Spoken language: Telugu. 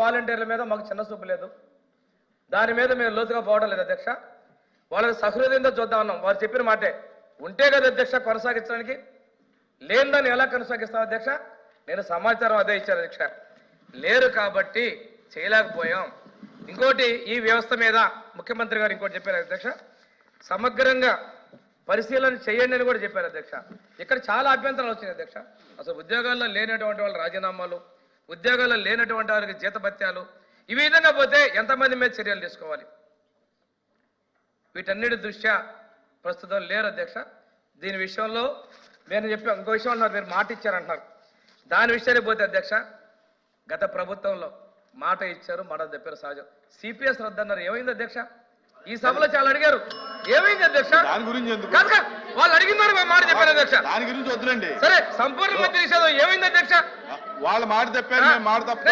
వాలంటీర్ల మీద మాకు చిన్న చూపు లేదు, దాని మీద మేము లోతుగా పోవడం లేదు అధ్యక్ష. వాళ్ళని సహృదయంతో చూద్దాం అన్నాం. వారు చెప్పిన మాటే ఉంటే కదా అధ్యక్ష కొనసాగించడానికి, లేని దాన్ని ఎలా కొనసాగిస్తాం అధ్యక్ష? నేను సమాచారం అదే ఇచ్చాను అధ్యక్ష, లేరు కాబట్టి చేయలేకపోయాం. ఇంకోటి ఈ వ్యవస్థ మీద ముఖ్యమంత్రి గారు ఇంకోటి చెప్పారు అధ్యక్ష, సమగ్రంగా పరిశీలన చేయండి అని కూడా చెప్పారు అధ్యక్ష. ఇక్కడ చాలా అభ్యంతరాలు వచ్చినాయి అధ్యక్ష. అసలు ఉద్యోగాల్లో లేనటువంటి వాళ్ళ రాజీనామాలు, ఉద్యోగాల్లో లేనటువంటి వారికి జీతభత్యాలు, ఈ విధంగా పోతే ఎంతమంది మీద చర్యలు తీసుకోవాలి? వీటన్నిటి దృష్ట్యా ప్రస్తుతం లేరు అధ్యక్ష. దీని విషయంలో నేను చెప్పి ఇంకో విషయం అన్నారు, మీరు మాట ఇచ్చారంటున్నారు. దాని విషయానికి పోతే అధ్యక్ష, గత ప్రభుత్వంలో మాట ఇచ్చారు, మాట చెప్పారు సహజం. సిపిఎస్ రద్దన్నారు, ఏమైంది అధ్యక్ష? ఈ సభలో చాలా అడిగారు, ఏమైంది అధ్యక్ష? దాని గురించి వాళ్ళు అడిగినారు, మాట చెప్పారు అధ్యక్ష. దాని గురించి వద్దులండి. సరే, సంపూర్ణ మధ్య నిషేధం ఏమైంది అధ్యక్ష? వాళ్ళ మాట చెప్పారు, మాట తప్ప